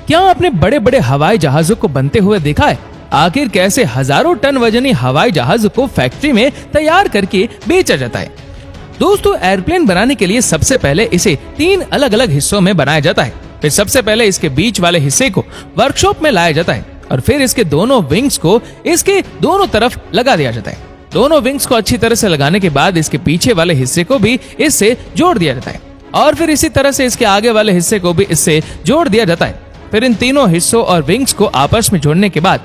क्या आपने बड़े बड़े हवाई जहाजों को बनते हुए देखा है? आखिर कैसे हजारों टन वजनी हवाई जहाज को फैक्ट्री में तैयार करके बेचा जाता है? दोस्तों, एयरप्लेन बनाने के लिए सबसे पहले इसे 3 अलग अलग हिस्सों में बनाया जाता है। फिर सबसे पहले इसके बीच वाले हिस्से को वर्कशॉप में लाया जाता है और फिर इसके दोनों विंग्स को इसके दोनों तरफ लगा दिया जाता है। दोनों विंग्स को अच्छी तरह से लगाने के बाद इसके पीछे वाले हिस्से को भी इससे जोड़ दिया जाता है और फिर इसी तरह से इसके आगे वाले हिस्से को भी इससे जोड़ दिया जाता है। फिर इन तीनों हिस्सों और विंग्स को आपस में जोड़ने के बाद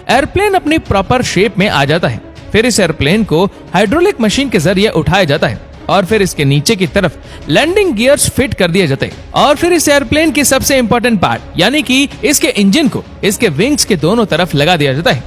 एयरप्लेन अपनी प्रॉपर शेप में आ जाता है। फिर इस एयरप्लेन को हाइड्रोलिक मशीन के जरिए उठाया जाता है और फिर इसके नीचे की तरफ लैंडिंग गियर्स फिट कर दिए जाते हैं और फिर इस एयरप्लेन की सबसे इंपॉर्टेंट पार्ट यानी कि इसके इंजन को इसके विंग्स के दोनों तरफ लगा दिया जाता है।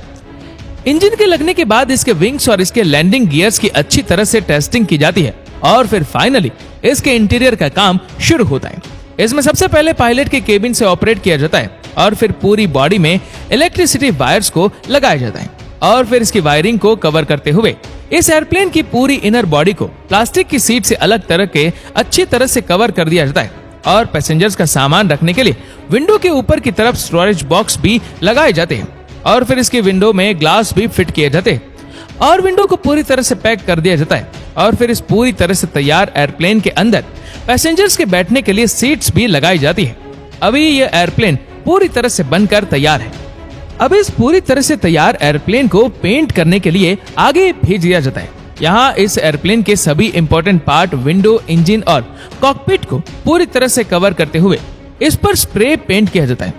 इंजन के लगने के बाद इसके विंग्स और इसके लैंडिंग गियर्स की अच्छी तरह से टेस्टिंग की जाती है और फिर फाइनली इसके इंटीरियर का काम शुरू होता है। इसमें सबसे पहले पायलट के केबिन से ऑपरेट किया जाता है और फिर पूरी बॉडी में इलेक्ट्रिसिटी वायर्स को लगाया जाता है और फिर इसकी वायरिंग को कवर करते हुए इस एयरप्लेन की पूरी इनर बॉडी को प्लास्टिक की सीट से अलग तरह के अच्छी तरह से कवर कर दिया जाता है और पैसेंजर्स का सामान रखने के लिए विंडो के ऊपर की तरफ स्टोरेज बॉक्स भी लगाए जाते हैं और फिर इसकी विंडो में ग्लास भी फिट किए जाते हैं और विंडो को पूरी तरह से पैक कर दिया जाता है और फिर इस पूरी तरह से तैयार एयरप्लेन के अंदर पैसेंजर्स के बैठने के लिए सीट्स भी लगाई जाती है। अभी ये एयरप्लेन पूरी तरह से बनकर तैयार है। अब इस पूरी तरह से तैयार एयरप्लेन को पेंट करने के लिए आगे भेज दिया जाता है। यहाँ इस एयरप्लेन के सभी इंपॉर्टेंट पार्ट विंडो, इंजन और कॉकपिट को पूरी तरह से कवर करते हुए इस पर स्प्रे पेंट किया जाता है।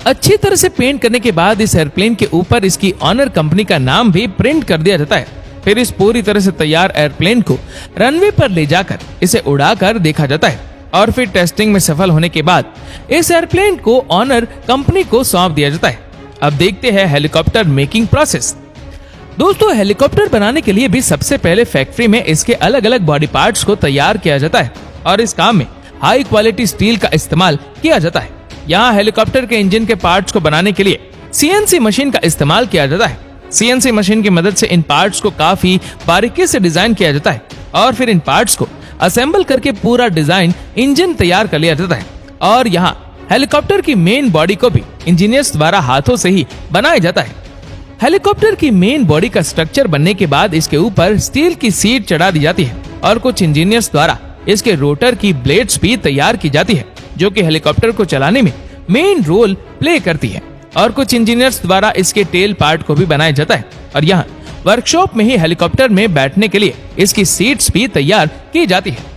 अच्छी तरह से पेंट करने के बाद इस एयरप्लेन के ऊपर इसकी ऑनर कंपनी का नाम भी प्रिंट कर दिया जाता है। फिर इस पूरी तरह से तैयार एयरप्लेन को रनवे पर ले जाकर इसे उड़ाकर देखा जाता है और फिर टेस्टिंग में सफल होने के बाद इस एयरप्लेन को ऑनर कंपनी को सौंप दिया जाता है। अब देखते हैं हेलीकॉप्टर मेकिंग प्रोसेस। दोस्तों, हेलीकॉप्टर बनाने के लिए भी सबसे पहले फैक्ट्री में इसके अलग अलग बॉडी पार्ट्स को तैयार किया जाता है और इस काम में हाई क्वालिटी स्टील का इस्तेमाल किया जाता है। यहाँ हेलीकॉप्टर के इंजन के पार्ट्स को बनाने के लिए CNC मशीन का इस्तेमाल किया जाता है। CNC मशीन की मदद से इन पार्ट्स को काफी बारीकी से डिजाइन किया जाता है और फिर इन पार्ट्स को असेंबल करके पूरा डिजाइन इंजन तैयार कर लिया जाता है और यहाँ हेलीकॉप्टर की मेन बॉडी को भी इंजीनियर्स द्वारा हाथों से ही बनाया जाता है। हेलीकॉप्टर की मेन बॉडी का स्ट्रक्चर बनने के बाद इसके ऊपर स्टील की सीट चढ़ा दी जाती है और कुछ इंजीनियर्स द्वारा इसके रोटर की ब्लेड्स भी तैयार की जाती है जो कि हेलीकॉप्टर को चलाने में मेन रोल प्ले करती है और कुछ इंजीनियर्स द्वारा इसके टेल पार्ट को भी बनाया जाता है और यहाँ वर्कशॉप में ही हेलीकॉप्टर में बैठने के लिए इसकी सीट्स भी तैयार की जाती है।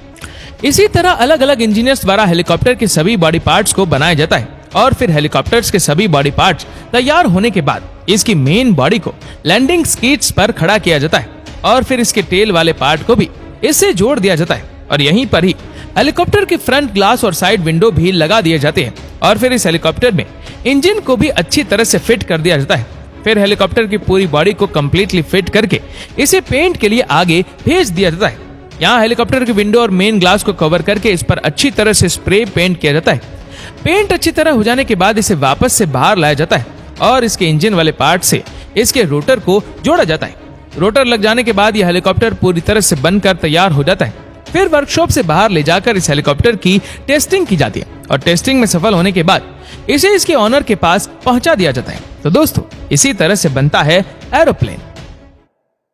इसी तरह अलग अलग इंजीनियर्स द्वारा हेलीकॉप्टर के सभी बॉडी पार्ट्स को बनाया जाता है और फिर हेलीकॉप्टर्स के सभी बॉडी पार्ट्स तैयार होने के बाद इसकी मेन बॉडी को लैंडिंग स्किड्स पर खड़ा किया जाता है और फिर इसके टेल वाले पार्ट को भी इससे जोड़ दिया जाता है और यहीं पर ही हेलीकॉप्टर के फ्रंट ग्लास और साइड विंडो भी लगा दिए जाते हैं और फिर इस हेलीकॉप्टर में इंजन को भी अच्छी तरह से फिट कर दिया जाता है। फिर हेलीकॉप्टर की पूरी बॉडी को कम्प्लीटली फिट करके इसे पेंट के लिए आगे भेज दिया जाता है। यहाँ हेलीकॉप्टर की विंडो और मेन ग्लास को कवर करके इस पर अच्छी तरह से स्प्रे पेंट किया जाता है। पेंट अच्छी तरह हो जाने के बाद इसे वापस से बाहर लाया जाता है और इसके इंजन वाले पार्ट से इसके रोटर को जोड़ा जाता है। रोटर लग जाने के बाद यह हेलीकॉप्टर पूरी तरह से बनकर तैयार हो जाता है। फिर वर्कशॉप से बाहर ले जाकर इस हेलीकॉप्टर की टेस्टिंग की जाती है और टेस्टिंग में सफल होने के बाद इसे इसके ऑनर के पास पहुंचा दिया जाता है। तो दोस्तों, इसी तरह से बनता है एरोप्लेन।